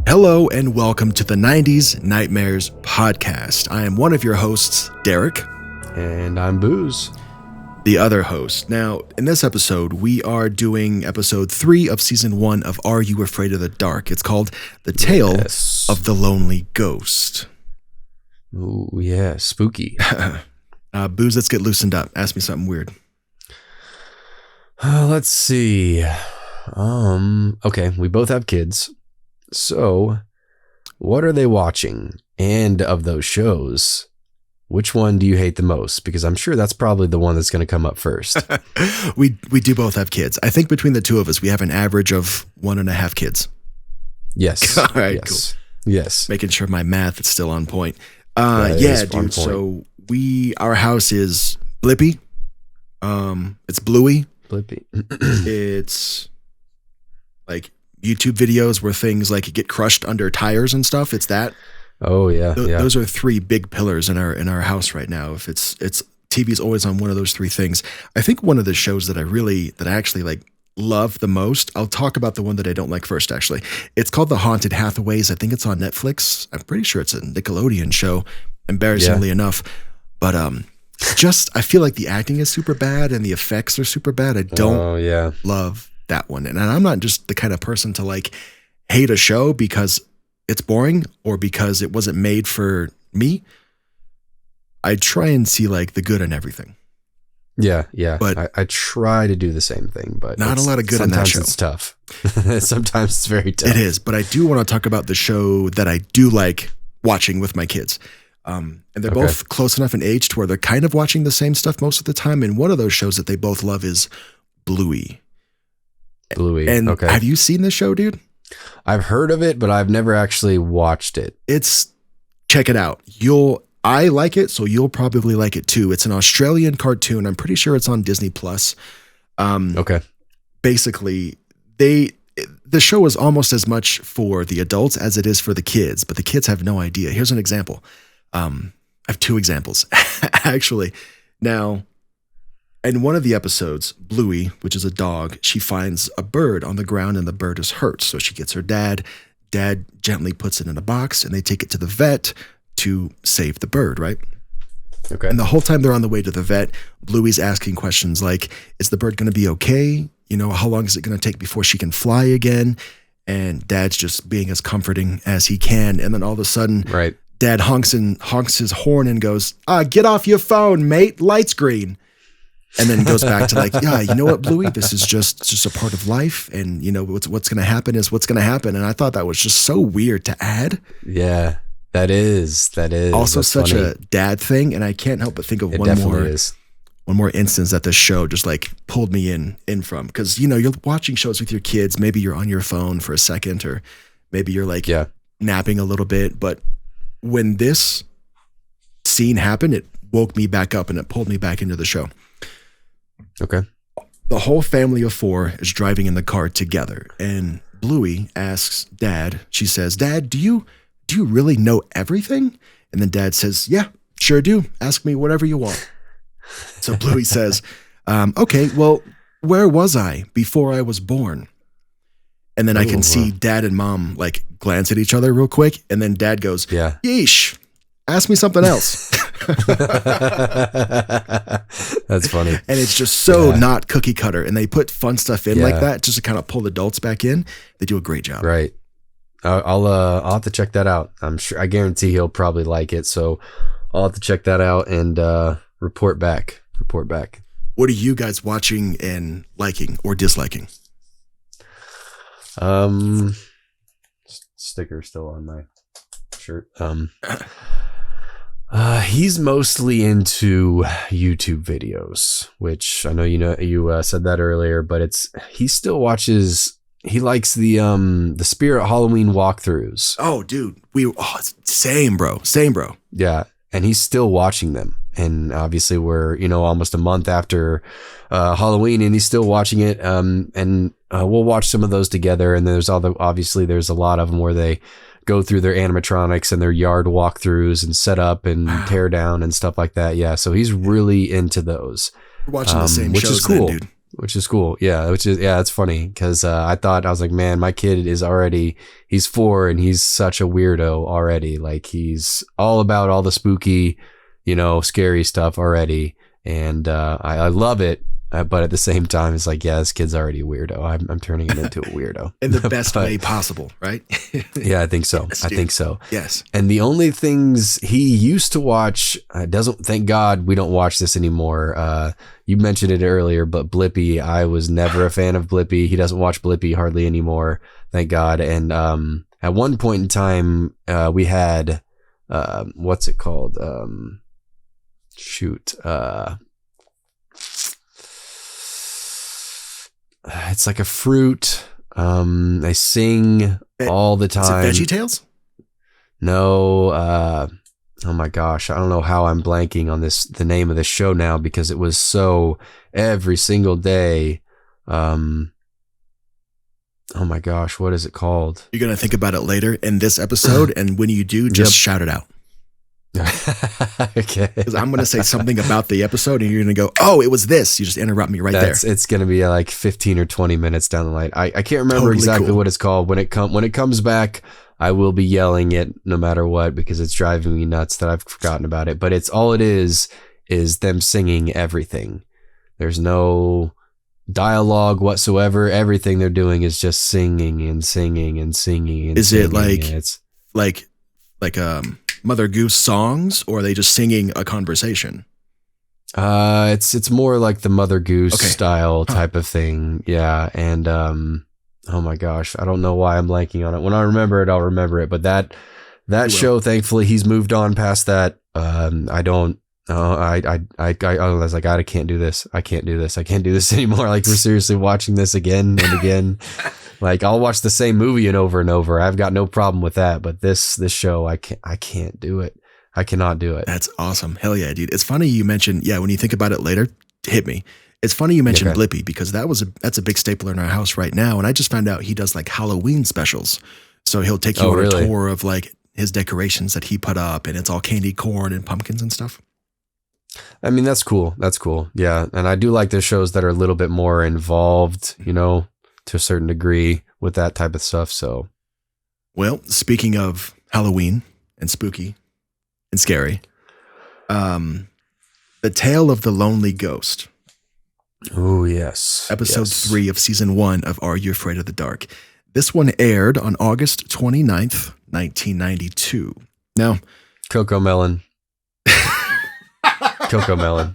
Hello and welcome to the 90s Nightmares podcast. I am one of your hosts, Darek. And I'm Booze. The other host. Now, in this episode, we are doing episode 3 of season 1 of Are You Afraid of the Dark? It's called The Tale of the Lonely Ghost. Ooh, yeah, spooky. Booze, let's get loosened up. Ask me something weird. Let's see. Okay, we both have kids. So, what are they watching? And of those shows, which one do you hate the most? Because I'm sure that's probably the one that's going to come up first. We do both have kids. I think between the two of us, we have an average of 1.5 kids. Yes. All right, yes. Cool. Yes. Making sure my math is still on point. Yeah, dude. So our house is Blippy. It's Bluey. Blippy. It's like YouTube videos where things like get crushed under tires and stuff. It's that. Oh yeah. Those are 3 big pillars in our house right now. If it's TV's always on one of those 3 things. I think one of the shows that I actually like love the most. I'll talk about the one that I don't like first. Actually, it's called The Haunted Hathaways. I think it's on Netflix. I'm pretty sure it's a Nickelodeon show. Embarrassingly enough, but I feel like the acting is super bad and the effects are super bad. I don't love that one. And I'm not just the kind of person to like hate a show because it's boring or because it wasn't made for me. I try and see like the good in everything. Yeah. But I try to do the same thing, but not a lot of good in that show. Sometimes it's tough. Sometimes it's very tough. It is, but I do want to talk about the show that I do like watching with my kids. And they're both close enough in age to where they're kind of watching the same stuff most of the time. And one of those shows that they both love is Bluey. And have you seen this show, dude? I've heard of it, but I've never actually watched it. Check it out. I like it, so you'll probably like it too. It's an Australian cartoon. I'm pretty sure it's on Disney Plus. Basically, the show is almost as much for the adults as it is for the kids, but the kids have no idea. Here's an example. I have 2 examples, actually. Now, in one of the episodes, Bluey, which is a dog, she finds a bird on the ground and the bird is hurt. So she gets her dad. Dad gently puts it in a box and they take it to the vet to save the bird, right? Okay. And the whole time they're on the way to the vet, Bluey's asking questions like, is the bird going to be okay? You know, how long is it going to take before she can fly again? And Dad's just being as comforting as he can. And then all of a sudden, Dad honks his horn and goes, get off your phone, mate. Light's green. And then goes back to like, yeah, you know what, Bluey, this is just a part of life. And you know, what's going to happen is what's going to happen. And I thought that was just so weird to add. Yeah, that is also That's such funny. a dad thing. And I can't help but think of one more instance that this show just like pulled me in from. Cause you know, you're watching shows with your kids. Maybe you're on your phone for a second, or maybe you're like napping a little bit. But when this scene happened, it woke me back up and it pulled me back into the show. Okay. The whole family of 4 is driving in the car together, and Bluey asks Dad, she says, Dad, do you really know everything? And then Dad says, yeah, sure do. Ask me whatever you want. So Bluey says, okay, well, where was I before I was born? And then I can see Dad and Mom like glance at each other real quick. And then Dad goes, yeesh, ask me something else. That's funny. And it's just so not cookie cutter. And they put fun stuff in like that just to kind of pull adults back in. They do a great job. Right. I'll have to check that out. I guarantee he'll probably like it. So I'll have to check that out and report back. What are you guys watching and liking or disliking? Sticker still on my shirt. He's mostly into YouTube videos, which I know you said that earlier, but he still watches. He likes the Spirit Halloween walkthroughs. Oh, dude, same bro. Yeah, and he's still watching them. And obviously, we're almost a month after Halloween, and he's still watching it. And we'll watch some of those together. And there's obviously a lot of them where they go through their animatronics and their yard walkthroughs and set up and tear down and stuff like that. Yeah, so he's really into those. We're watching the same which shows is cool. then, dude. which is cool. Yeah, it's funny because I was like, man, my kid he's 4 and he's such a weirdo already. Like he's all about all the spooky, scary stuff already, and I love it. But at the same time, it's like, yeah, this kid's already a weirdo. I'm turning him into a weirdo in the best way possible, right? Yeah, I think so. Yes, I think so. Yes. And the only things he used to watch thank God we don't watch this anymore. You mentioned it earlier, but Blippi, I was never a fan of Blippi. He doesn't watch Blippi hardly anymore, thank God. And at one point in time, we had what's it called? It's like a fruit. They sing all the time. Is it VeggieTales? No. Oh my gosh. I don't know how I'm blanking on the name of this show now because it was so every single day. Oh my gosh. What is it called? You're going to think about it later in this episode. And when you do, just shout it out. Okay. Because I'm going to say something about the episode and you're going to go, oh, it was this. You just interrupt me there. It's going to be like 15 or 20 minutes down the line. I can't remember Totally exactly cool. what it's called. When it comes back, I will be yelling it no matter what because it's driving me nuts that I've forgotten about it. But it's all it is them singing everything. There's no dialogue whatsoever. Everything they're doing is just singing and singing and singing. And Is singing. it like It's like Mother Goose songs, or are they just singing a conversation? it's more like the Mother Goose Okay. style type of thing. Yeah. And, oh my gosh, I don't know why I'm blanking on it. When I remember it, I'll remember it. But that show, thankfully, he's moved on past that. I was like, God, I can't do this. I can't do this anymore. Like we're seriously watching this again and again. Like I'll watch the same movie and over. I've got no problem with that. But this show, I can't do it. I cannot do it. That's awesome. Hell yeah, dude. It's funny you mentioned, when you think about it later, hit me. It's funny you mentioned Blippi because that's a big staple in our house right now. And I just found out he does like Halloween specials. So he'll take you on a tour of like his decorations that he put up, and it's all candy corn and pumpkins and stuff. I mean, that's cool. That's cool. Yeah. And I do like the shows that are a little bit more involved, to a certain degree with that type of stuff. So, well, speaking of Halloween and spooky and scary, The Tale of the Lonely Ghost. Oh, yes. Episode 3 of season 1 of Are You Afraid of the Dark? This one aired on August 29th, 1992. Now, Coco Melon. Coco Melon.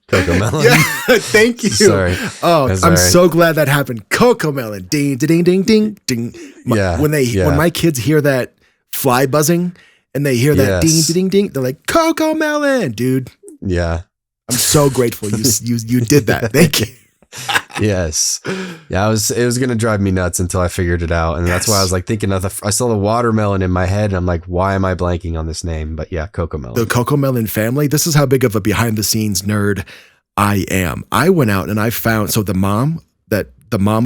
Coco Melon. Yeah, thank you. Sorry. Oh, That's I'm all right. so glad that happened. Coco Melon. Ding, ding, ding, ding, ding. When my kids hear that fly buzzing and they hear that ding, ding, ding, they're like, Coco Melon, dude. Yeah. I'm so grateful you did that. Thank you. Yes. Yeah, it was going to drive me nuts until I figured it out. And that's why I was like thinking of I saw the watermelon in my head and I'm like, why am I blanking on this name? But yeah, Coco Melon. The Coco Melon family. This is how big of a behind the scenes nerd I am. I went out and I found, the mom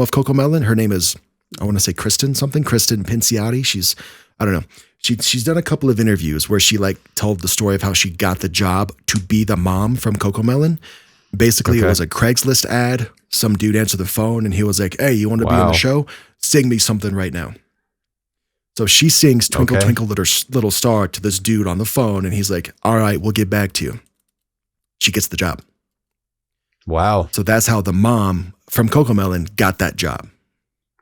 of Coco Melon, her name is, I want to say Kristen Pinciotti. She's, I don't know. She's done a couple of interviews where she like told the story of how she got the job to be the mom from Coco Melon. Basically, It was a Craigslist ad. Some dude answered the phone and he was like, hey, you want to be on the show? Sing me something right now. So she sings Twinkle, Twinkle, Little Star to this dude on the phone. And he's like, all right, we'll get back to you. She gets the job. Wow. So that's how the mom from Coco Melon got that job.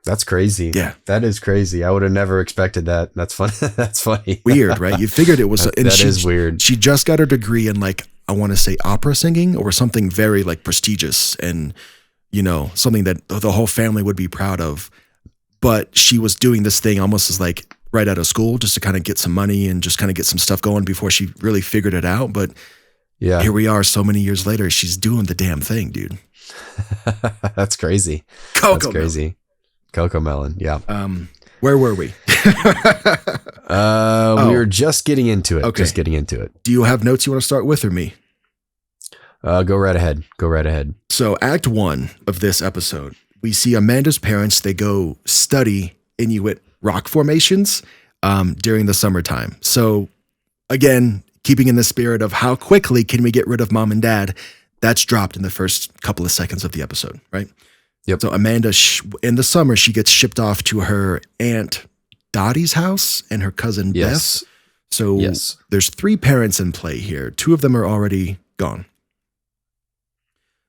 That's crazy. Yeah. That is crazy. I would have never expected that. That's funny. That's funny. Weird, right? You figured it was. That is weird. She just got her degree in like, I want to say opera singing or something very like prestigious and, something that the whole family would be proud of. But she was doing this thing almost as like right out of school just to kind of get some money and just kind of get some stuff going before she really figured it out. But yeah, here we are so many years later. She's doing the damn thing, dude. That's crazy. Coco Melon. Yeah. Where were we? We were just getting into it. Okay. Just getting into it. Do you have notes you want to start with or me? Go right ahead. So Act 1 of this episode, we see Amanda's parents. They go study Inuit rock formations during the summertime. So again, keeping in the spirit of how quickly can we get rid of mom and dad, That's dropped in the first couple of seconds of the episode, right? Yep. So Amanda, in the summer, she gets shipped off to her aunt Dottie's house and her cousin Yes. Beth. So there's 3 parents in play here. 2 of them are already gone.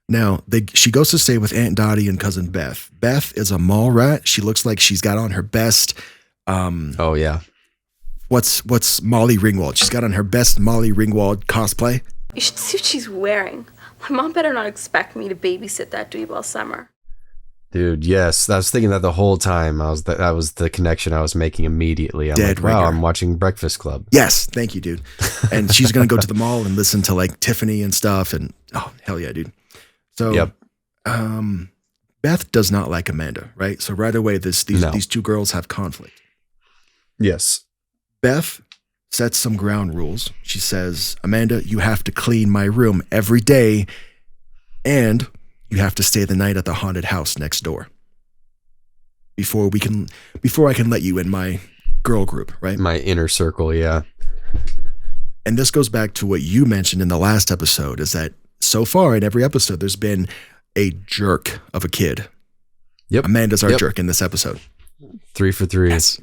Now, she goes to stay with Aunt Dottie and cousin Beth. Beth is a mall rat. She looks like she's got on her best. Oh yeah. What's Molly Ringwald? She's got on her best Molly Ringwald cosplay. You should see what she's wearing. My mom better not expect me to babysit that dweeb all summer. Dude, yes. I was thinking that the whole time. That was the connection I was making immediately. I'm Dead like, wow, ringer. I'm watching Breakfast Club. Yes, thank you, dude. And she's going to go to the mall and listen to like Tiffany and stuff. And oh, hell yeah, dude. So Beth does not like Amanda, right? So right away, these 2 girls have conflict. Yes. Beth sets some ground rules. She says, Amanda, you have to clean my room every day, and you have to stay the night at the haunted house next door before I can let you in my girl group, right? My inner circle, yeah. And this goes back to what you mentioned in the last episode, is that so far in every episode, there's been a jerk of a kid. Yep. Amanda's our jerk in this episode. 3 for 3. Yes.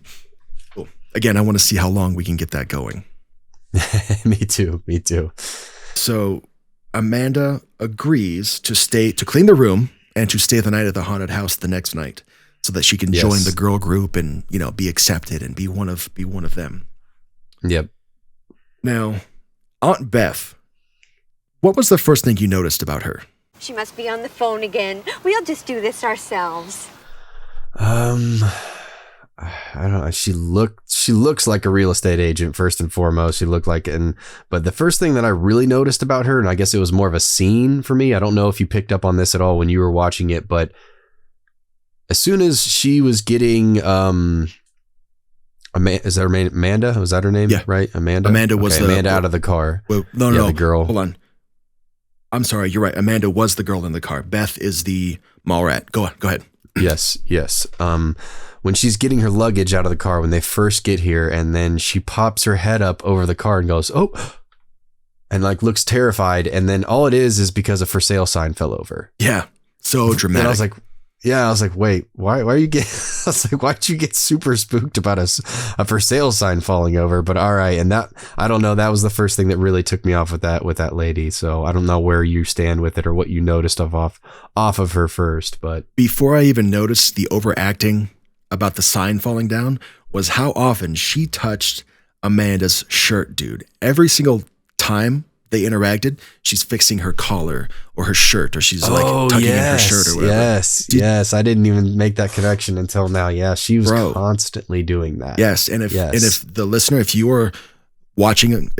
Cool. Again, I want to see how long we can get that going. Me too. So Amanda agrees to clean the room and to stay the night at the haunted house the next night so that she can join the girl group and, be accepted and be one of them. Yep. Now, Aunt Beth, what was the first thing you noticed about her? She must be on the phone again. We'll just do this ourselves. I don't know. She looks like a real estate agent first and foremost. But the first thing that I really noticed about her, and I guess it was more of a scene for me. I don't know if you picked up on this at all when you were watching it, but as soon as she was getting, is that her name? Amanda? Was that her name? Yeah. Right? Amanda? Amanda was Amanda out of the car. Well, no. The girl. Hold on. I'm sorry. You're right. Amanda was the girl in the car. Beth is the mall rat. Go ahead. Yes. When she's getting her luggage out of the car when they first get here, and then she pops her head up over the car and goes, "Oh," and like looks terrified, and then all it is because a for sale sign fell over. Yeah. So dramatic. And I was like, wait, why are you getting, I was like, why'd you get super spooked about a for sale sign falling over? But all right. And that, I don't know. That was the first thing that really took me off with that lady. So I don't know where you stand with it or what you noticed off of her first, but before I even noticed the overacting about the sign falling down was how often she touched Amanda's shirt, dude. Every single time they interacted, she's fixing her collar or her shirt, or she's like tucking in her shirt or whatever. Yes. I didn't even make that connection until now. Yeah, she was constantly doing that. Yes, and if the listener, if you're watching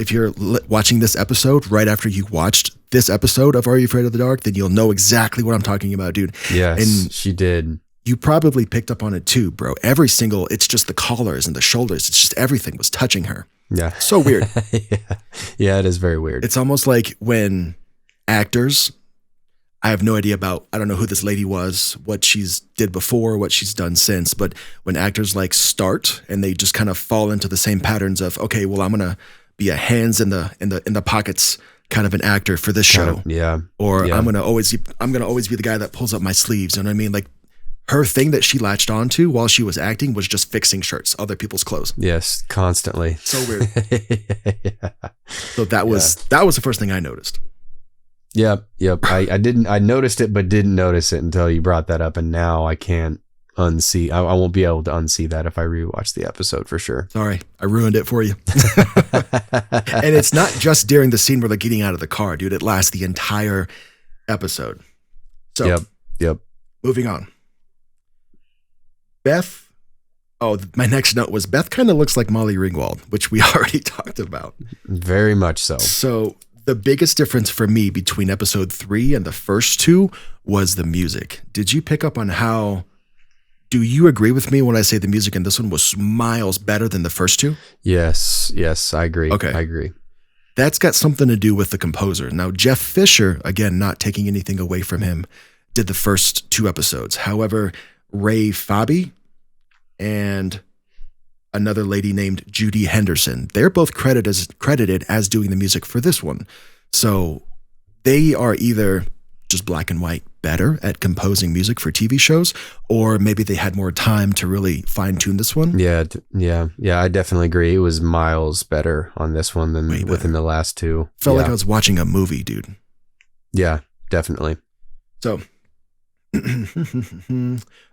this episode right after you watched this episode of Are You Afraid of the Dark, then you'll know exactly what I'm talking about, dude. Yes, and she did. You probably picked up on it too, bro. It's just the collars and the shoulders. It's just everything was touching her. Yeah. So weird. Yeah, it is very weird. It's almost like when actors, I have no idea about, I don't know who this lady was, what she's did before, what she's done since, but when actors like start and they just kind of fall into the same patterns of, okay, well, I'm going to be a hands in the pockets kind of an actor for this show. Or I'm going to always be the guy that pulls up my sleeves. You know what I mean? Like, her thing that she latched onto while she was acting was just fixing shirts, other people's clothes. Yes, constantly. So weird. So that was the first thing I noticed. Yep. I noticed it, but didn't notice it until you brought that up, and now I can't unsee. I won't be able to unsee that if I rewatch the episode for sure. Sorry, I ruined it for you. And it's not just during the scene where they're getting out of the car, dude. It lasts the entire episode. So yep. Moving on. Beth, my next note was Beth kind of looks like Molly Ringwald, which we already talked about. Very much so. So the biggest difference for me between episode 3 and the first 2 was the music. Did you pick up on do you agree with me when I say the music in this one was miles better than the first 2? Yes, I agree. Okay. I agree. That's got something to do with the composer. Now, Jeff Fisher, again, not taking anything away from him, did the first 2 episodes. However, Ray Fabi and another lady named Judy Henderson, they're both credited as doing the music for this one. So they are either just black and white better at composing music for TV shows, or maybe they had more time to really fine tune this one. Yeah. I definitely agree. It was miles better on this one than within the last two. Felt like I was watching a movie, dude. Yeah, definitely. So,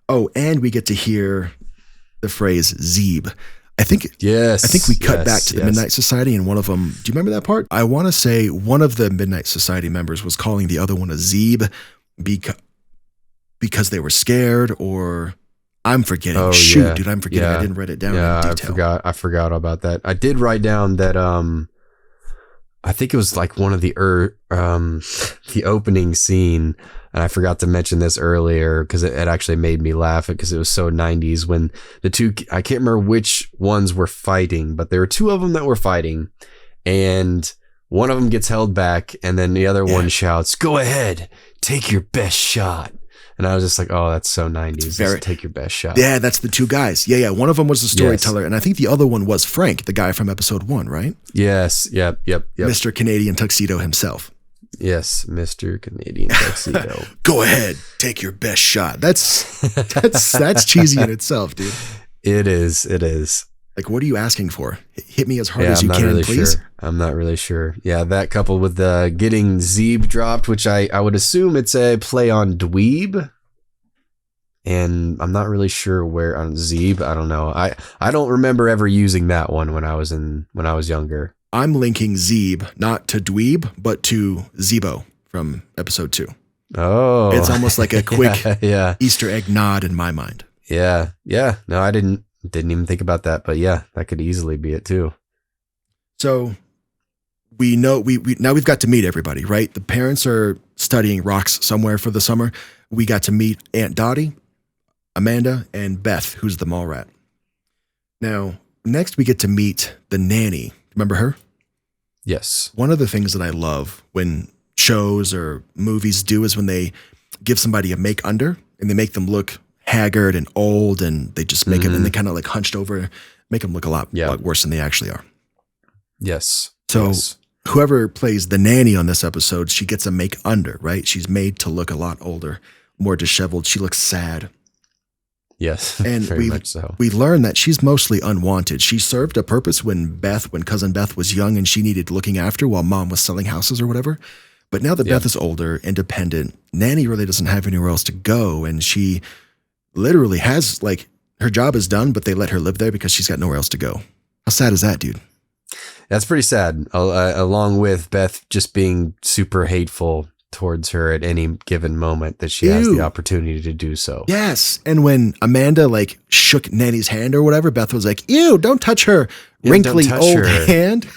oh, and we get to hear the phrase Zeeb. I think we cut back to the Midnight Society, and one of them, do you remember that part? I want to say one of the Midnight Society members was calling the other one a Zeeb because they were scared, or I'm forgetting. Dude, I'm forgetting. I didn't write it down in detail. I forgot about that. I did write down that I think it was like one of the opening scene, and I forgot to mention this earlier because it actually made me laugh because it was so 90s when the two, I can't remember which ones were fighting, but there were two of them that were fighting, and one of them gets held back, and then the other one shouts, "Go ahead, take your best shot." And I was just like, oh, that's so 90s. Just take your best shot. Yeah, that's the two guys. Yeah. One of them was the storyteller, and I think the other one was Frank, the guy from episode 1, right? Yes. Yep. Mr. Canadian Tuxedo himself. Yes, Mr. Canadian Tuxedo. Go ahead, take your best shot. That's cheesy in itself, dude. It is. Like, what are you asking for? Hit me as hard as you can, please. Sure. I'm not really sure. Yeah, that coupled with getting Zeeb dropped, which I would assume it's a play on dweeb. And I'm not really sure where on Zeeb. I don't know. I don't remember ever using that one when I was younger. I'm linking Zeeb not to dweeb, but to Zebo from episode 2. Oh, it's almost like a quick Easter egg nod in my mind. Yeah. No, I didn't even think about that, but yeah, that could easily be it too. So we know we've got to meet everybody, right? The parents are studying rocks somewhere for the summer. We got to meet Aunt Dottie, Amanda, and Beth, who's the mall rat. Now, next we get to meet the nanny. Remember her? Yes. One of the things that I love when shows or movies do is when they give somebody a make under and they make them look haggard and old, and they just make them, and they kind of like hunched over, make them look a lot worse than they actually are. Yes. So whoever plays the nanny on this episode, she gets a make under, right? She's made to look a lot older, more disheveled. She looks sad. Yes, and very much so. We learn that she's mostly unwanted. She served a purpose when cousin Beth was young and she needed looking after while mom was selling houses or whatever. But now that Beth is older, independent, nanny really doesn't have anywhere else to go. And she literally has, like, her job is done, but they let her live there because she's got nowhere else to go. How sad is that, dude? That's pretty sad. Along with Beth just being super hateful towards her at any given moment that she has the opportunity to do so. Yes. And when Amanda like shook Nanny's hand or whatever, Beth was like, ew, don't touch her wrinkly old hand.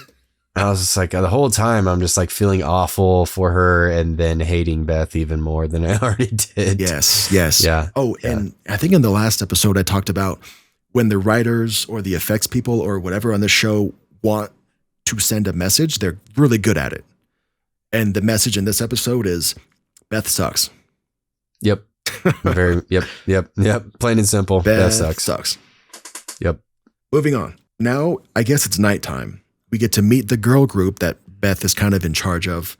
I was just like, the whole time I'm just like feeling awful for her and then hating Beth even more than I already did. Yes. Yeah. Oh, and I think in the last episode I talked about when the writers or the effects people or whatever on the show want to send a message, they're really good at it. And the message in this episode is Beth sucks. Yep. Yep. Plain and simple. Beth sucks. Yep. Moving on. Now, I guess it's nighttime. We get to meet the girl group that Beth is kind of in charge of.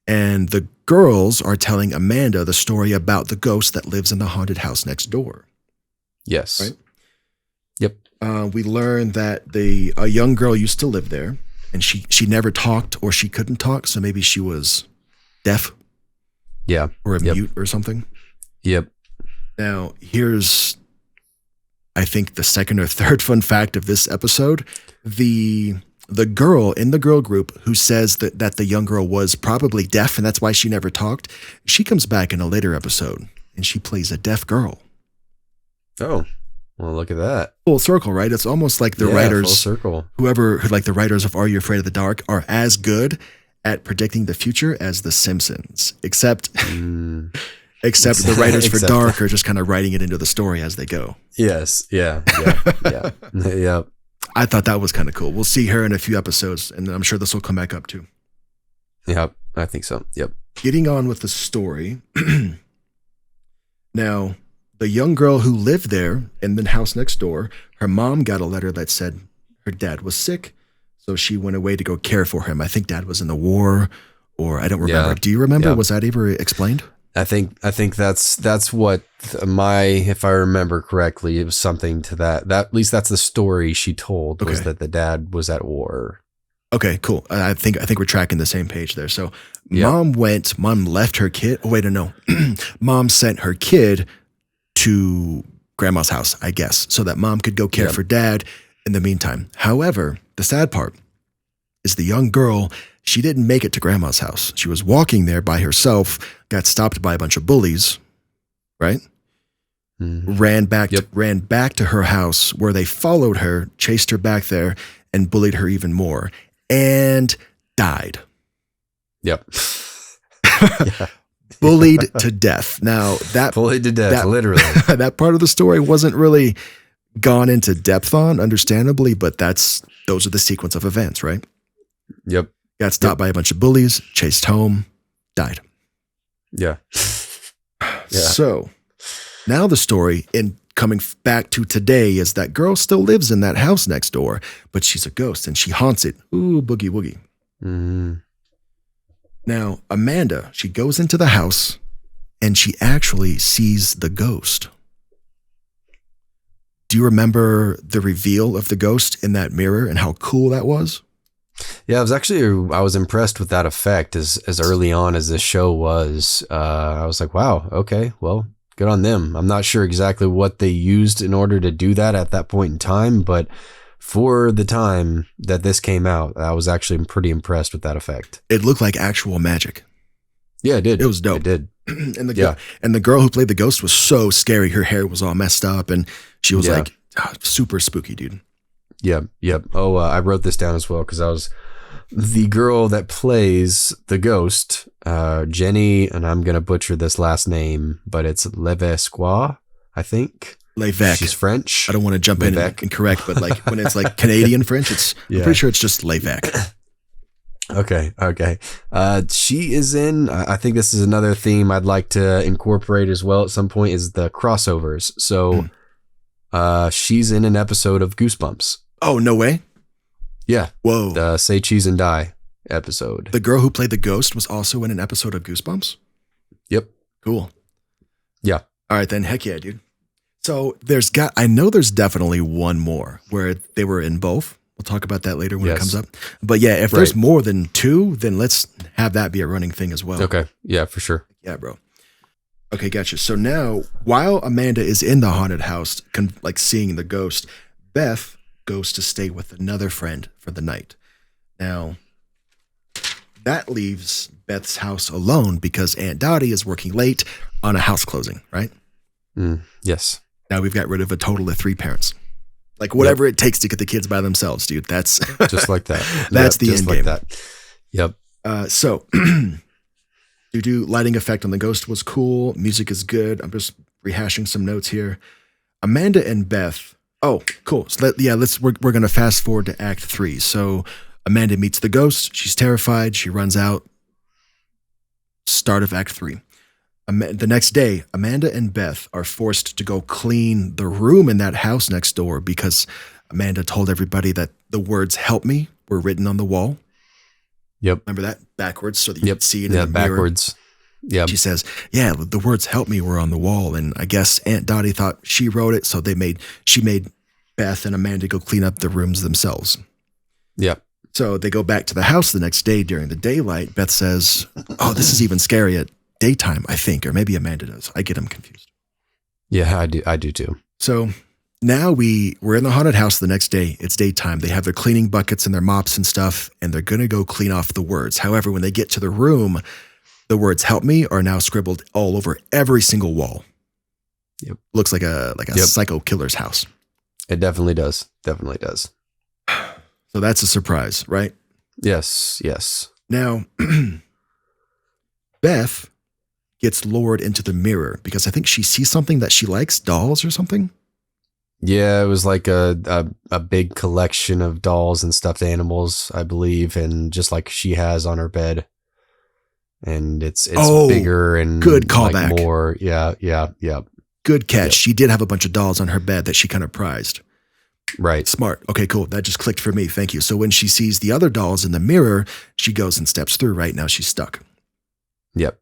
And the girls are telling Amanda the story about the ghost that lives in the haunted house next door. Yes. Right? Yep. We learn that a young girl used to live there. And she never talked or she couldn't talk. So maybe she was deaf. Yeah. Or mute or something. Yep. Now, here's, I think, the second or third fun fact of this episode. The girl in the girl group who says that the young girl was probably deaf and that's why she never talked, she comes back in a later episode and she plays a deaf girl. Oh. Well, look at that. Full circle, right? It's almost like the writers, full circle. whoever, like the writers of Are You Afraid of the Dark, are as good at predicting the future as The Simpsons, except the writers for Dark are just kind of writing it into the story as they go. Yes. Yeah. Yeah. I thought that was kind of cool. We'll see her in a few episodes, and I'm sure this will come back up too. Yep, I think so. Yep. Getting on with the story. Now, the young girl who lived there in the house next door, her mom got a letter that said her dad was sick, so she went away to go care for him. I think dad was in the war or I don't remember. Yeah. Do you remember? Yeah. Was that ever explained? I think that's what if I remember correctly, it was something to that. At least that's the story she told, was Okay. that the dad was at war. Okay, cool. I think we're tracking the same page there. So Yeah. mom left her kid. Oh, wait, no. Mom sent her kid to grandma's house, I guess, so that mom could go care Yep. for dad in the meantime. However, the sad part is the young girl, she didn't make it to grandma's house. She was walking there by herself, got stopped by a bunch of bullies, right? Mhm. Ran back Yep. to her house, where they followed her, chased her back there, and bullied her even more, and died. Yep. Yeah. Bullied to death. Now that Bullied to death, that- literally. that part of the story wasn't really gone into depth on, understandably, but those are the sequence of events, right? Yep. Got stopped by a bunch of bullies, chased home, died. Yeah. Yeah. So now the story in coming back to today is that girl still lives in that house next door, but she's a ghost and she haunts it. Ooh, boogie woogie. Mhm. Now, Amanda, she goes into the house and she actually sees the ghost. Do you remember the reveal of the ghost in that mirror and how cool that was? Yeah, I was impressed with that effect as early on as this show was. I was like, wow, okay, well, good on them. I'm not sure exactly what they used in order to do that at that point in time, but for the time that this came out, I was actually pretty impressed with that effect. It looked like actual magic. Yeah, it did. It was dope. It did. and Yeah. the girl who played the ghost was so scary. Her hair was all messed up and she was Yeah. like super spooky, dude. Yep. Yep. Oh, I wrote this down as well because I was the girl that plays the ghost, Jenny, and I'm going to butcher this last name, but it's Levesque, I think. Levesque. She's French. I don't want to jump in Levesque. and correct, but like when it's like Canadian French, I'm Yeah. pretty sure it's just Levesque. Okay. She is in, I think this is another theme I'd like to incorporate as well at some point, is the crossovers. So she's in an episode of Goosebumps. Oh, no way. Yeah. Whoa. The Say Cheese and Die episode. The girl who played the ghost was also in an episode of Goosebumps? Yep. Cool. Yeah. All right, then. Heck yeah, dude. So I know there's definitely one more where they were in both. We'll talk about that later when it Yes. comes up. But yeah, if there's Right. more than two, then let's have that be a running thing as well. Okay. Yeah, for sure. Yeah, bro. Okay, gotcha. So now, while Amanda is in the haunted house, like seeing the ghost, Beth goes to stay with another friend for the night. Now, that leaves Beth's house alone because Aunt Dottie is working late on a house closing, right? Yes. Now we've got rid of a total of 3 parents. Like whatever it takes to get the kids by themselves, dude. That's Just like that. That's Yep, the just end like game. that. Yep. So do lighting effect on the ghost was cool. Music is good. I'm just rehashing some notes here. Amanda and Beth. Oh, cool. So we're gonna fast forward to Act 3. So Amanda meets the ghost. She's terrified. She runs out. Start of Act 3. The next day, Amanda and Beth are forced to go clean the room in that house next door because Amanda told everybody that the words "help me" were written on the wall. Yep. Remember that? Backwards so that you Yep. could see it in Yeah, the mirror. backwards. Yep. She says, yeah, the words "help me" were on the wall. And I guess Aunt Dottie thought she wrote it. So she made Beth and Amanda go clean up the rooms themselves. Yep. So they go back to the house the next day during the daylight. Beth says, oh, this is even scary at daytime, I think. Or maybe Amanda does. I get them confused. Yeah, I do too. So now we're in the haunted house the next day. It's daytime. They have their cleaning buckets and their mops and stuff, and they're going to go clean off the words. However, when they get to the room, the words "help me" are now scribbled all over every single wall. Yep. Looks like a psycho killer's house. It definitely does. Definitely does. So that's a surprise, right? Yes. Yes. Now, Beth gets lured into the mirror because I think she sees something that she likes, dolls or something. Yeah, it was like a big collection of dolls and stuffed animals, I believe, and just like she has on her bed. And it's bigger and good like callback. more. Yeah. Good catch. Yep. She did have a bunch of dolls on her bed that she kind of prized. Right. Smart. Okay, cool. That just clicked for me. Thank you. So when she sees the other dolls in the mirror, she goes and steps through. Right now she's stuck. Yep.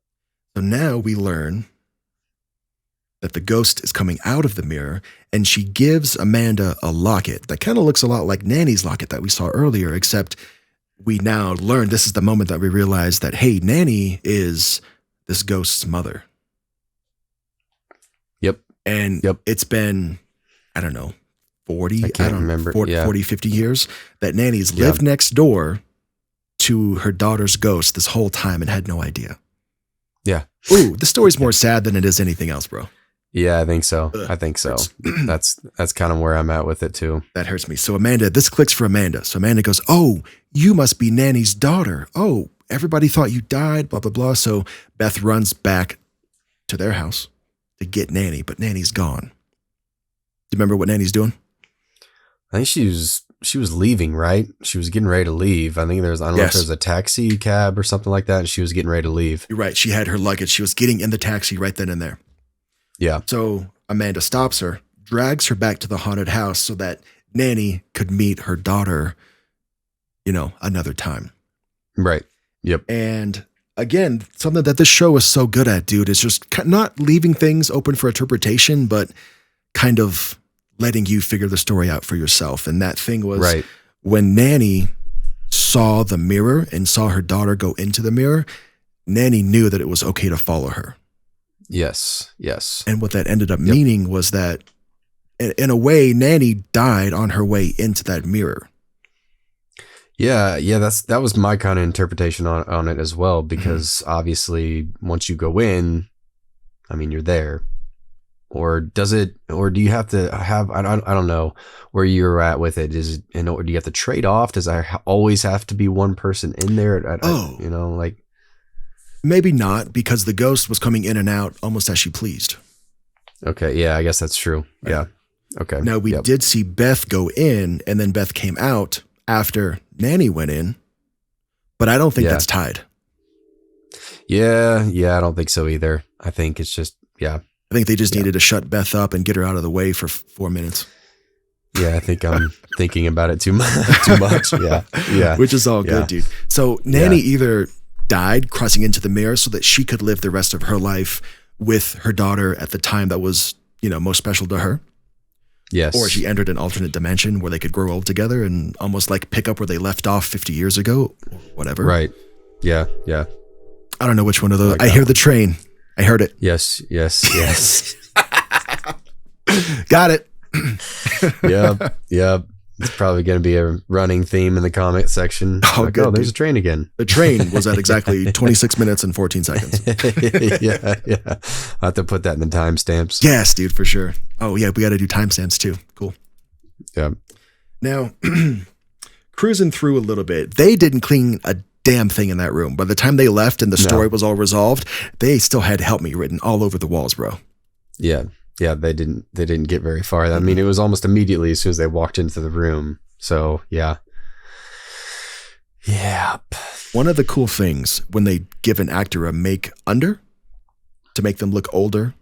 So now we learn that the ghost is coming out of the mirror, and she gives Amanda a locket that kind of looks a lot like Nanny's locket that we saw earlier, except we now learn, this is the moment that we realize that, hey, Nanny is this ghost's mother. Yep. And it's been, I don't know, 40, I can't remember. 40, 50 years that Nanny's lived next door to her daughter's ghost this whole time and had no idea. Yeah. Ooh, the story's more sad than it is anything else, bro. Yeah, I think so. That's kind of where I'm at with it too. That hurts me. So Amanda, this clicks for Amanda. So Amanda goes, oh, you must be Nanny's daughter. Oh, everybody thought you died, blah, blah, blah. So Beth runs back to their house to get Nanny, but Nanny's gone. Do you remember what Nanny's doing? I think she was leaving, right? She was getting ready to leave. I think I don't know if there was a taxi cab or something like that, and she was getting ready to leave. You're right. She had her luggage. She was getting in the taxi right then and there. Yeah. So Amanda stops her, drags her back to the haunted house so that Nanny could meet her daughter, another time. Right. Yep. And again, something that this show is so good at, dude, is just not leaving things open for interpretation, but kind of letting you figure the story out for yourself. And that thing was when Nanny saw the mirror and saw her daughter go into the mirror, Nanny knew that it was okay to follow her. Yes. Yes. And what that ended up meaning was that in a way, Nanny died on her way into that mirror. Yeah. That was my kind of interpretation on it as well, because obviously once you go in, I mean, you're there. Or do you have to have, I don't know where you're at with it. Or do you have to trade off? Does there always have to be one person in there? Maybe not, because the ghost was coming in and out almost as she pleased. Okay. Yeah, I guess that's true. Right. Yeah. Okay. Now we did see Beth go in, and then Beth came out after Nanny went in, but I don't think that's tied. Yeah. I don't think so either. I think it's just, I think they just needed to shut Beth up and get her out of the way for 4 minutes. Yeah, I think I'm thinking about it too much. Yeah. Which is all good, dude. So Nanny either died crossing into the mirror so that she could live the rest of her life with her daughter at the time that was, most special to her. Yes. Or she entered an alternate dimension where they could grow old together and almost like pick up where they left off 50 years ago, or whatever. Right. Yeah. I don't know which one of those. I hear the train. I heard it. Yes. Got it. Yep. It's probably going to be a running theme in the comment section. Oh, good. There's a train again. The train was at exactly 26 minutes and 14 seconds. Yeah. I'll have to put that in the timestamps. Yes, dude, for sure. Oh, yeah, we got to do timestamps too. Cool. Yeah. Now, cruising through a little bit, they didn't clean a damn thing in that room. By the time they left and the story was all resolved, they still had "help me" written all over the walls, bro. Yeah, they didn't get very far. I mean, it was almost immediately as soon as they walked into the room. So, yeah. One of the cool things when they give an actor a make under to make them look older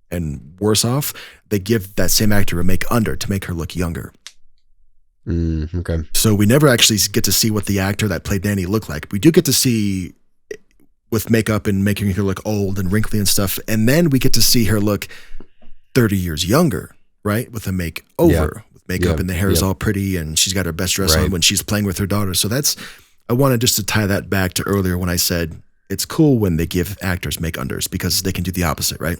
and worse off, they give that same actor a make under to make her look younger. Okay. So we never actually get to see what the actor that played Nanny looked like. We do get to see with makeup and making her look old and wrinkly and stuff. And then we get to see her look 30 years younger, right? With a make over, with makeup and the hair is all pretty and she's got her best dress on when she's playing with her daughter. So I wanted just to tie that back to earlier when I said it's cool when they give actors make unders because they can do the opposite, right?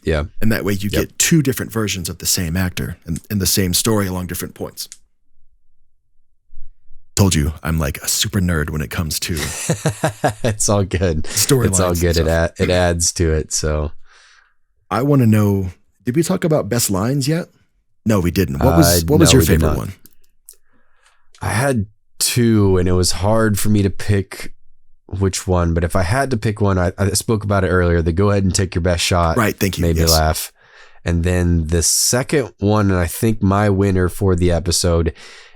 Yeah. And that way you get two different versions of the same actor and the same story along different points. Told you I'm like a super nerd when it comes to it's all good. Storylines. It's all good. It adds to it. So I want to know, did we talk about best lines yet? No, we didn't. What was your favorite one? I had two and it was hard for me to pick which one, but if I had to pick one, I spoke about it earlier. The go ahead and take your best shot. Right. Thank you. Made me laugh. And then the second one, and I think my winner for the episode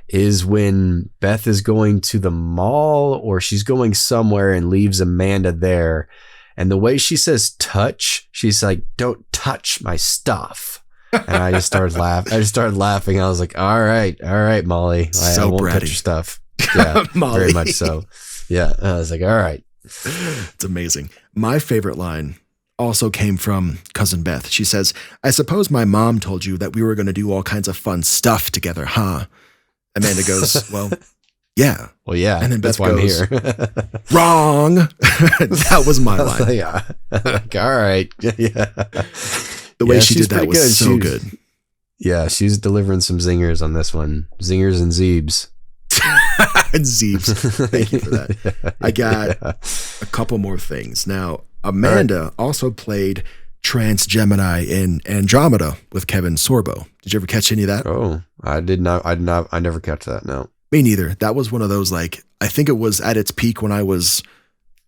is when Beth is going to the mall or she's going somewhere and leaves Amanda there. And the way she says touch, she's like, don't touch my stuff. And I just started laughing. I was like, all right, Molly. I won't touch your stuff. Yeah, Molly. very much so. Yeah. I was like, all right. It's amazing. My favorite line also came from Cousin Beth. She says, I suppose my mom told you that we were going to do all kinds of fun stuff together, huh? Amanda goes, well, yeah. Well, yeah. And then that's Beth why goes, I'm here. wrong. That was my line. Yeah. Like, all right. Yeah. The way she did that was so good. Yeah, she's delivering some zingers on this one. Zingers and zeebs. And Zeebs. Thank you for that. I got a couple more things. Now, Amanda also played Trans Gemini in Andromeda with Kevin Sorbo. Did you ever catch any of that? Oh, I did not. I never catch that. No. Me neither. That was one of those, like, I think it was at its peak when I was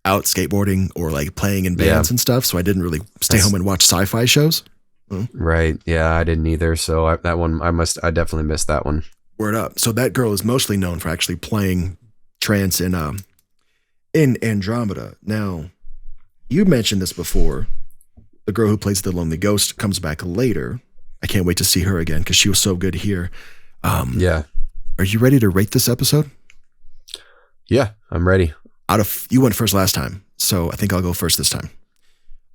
out skateboarding or like playing in bands and stuff. So I didn't really stay home and watch sci-fi shows. Right. Yeah, I didn't either. So I definitely missed that one. Word up. So that girl is mostly known for actually playing trans in Andromeda. Now, you mentioned this before. The girl who plays the lonely ghost comes back later. I can't wait to see her again because she was so good here. Yeah. Are you ready to rate this episode? Yeah, I'm ready. You went first last time, so I think I'll go first this time.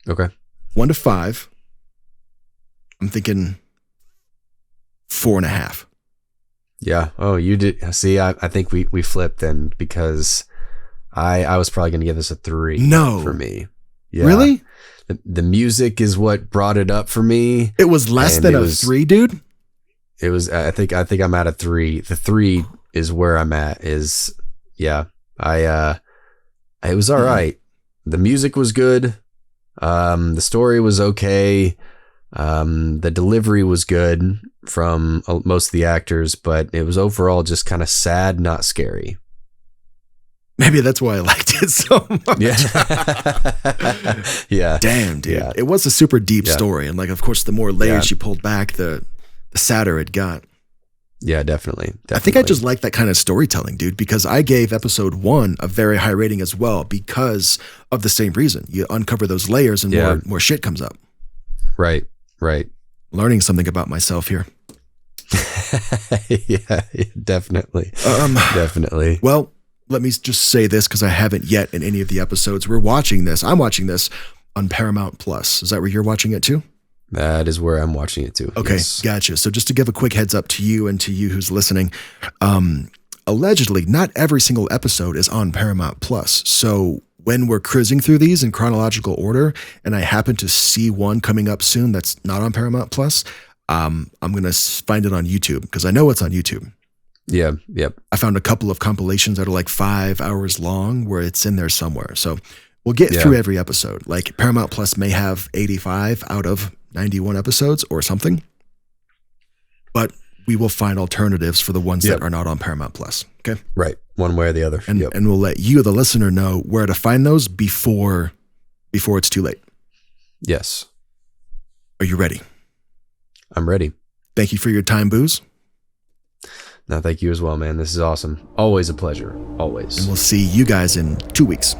Okay. 1 to 5. I'm thinking 4.5. Yeah. Oh, you did. See, I think we flipped then because I was probably going to give this a 3. No. For me. Yeah. Really? The music is what brought it up for me. It was less than a 3, dude? It was, I think I'm at a 3. The 3 is where I'm at is, yeah. It was all right. The music was good. The story was okay. The delivery was good from most of the actors, but it was overall just kind of sad, not scary. Maybe that's why I liked it so much. Yeah. Yeah. Damn, dude. Yeah. It was a super deep story. And like, of course, the more layers she pulled back, the sadder it got. Yeah, definitely. I think I just like that kind of storytelling, dude, because I gave episode 1 a very high rating as well because of the same reason. You uncover those layers and more shit comes up. Right. Learning something about myself here. Yeah, definitely. Definitely. Well, let me just say this because I haven't yet in any of the episodes. I'm watching this on Paramount Plus. Is that where you're watching it too? That is where I'm watching it too. Okay, yes. Gotcha. So just to give a quick heads up to you and to you who's listening, allegedly not every single episode is on Paramount Plus. So when we're cruising through these in chronological order and I happen to see one coming up soon that's not on Paramount Plus, I'm going to find it on YouTube because I know it's on YouTube. Yeah. Yep. I found a couple of compilations that are like 5 hours long where it's in there somewhere. So we'll get through every episode. Like Paramount Plus may have 85 out of 91 episodes or something, but we will find alternatives for the ones that are not on Paramount Plus. Okay. Right. One way or the other. And we'll let you, the listener, know where to find those before it's too late. Yes. Are you ready? I'm ready. Thank you for your time, Booze. No, thank you as well, man. This is awesome. Always a pleasure. Always. And we'll see you guys in 2 weeks.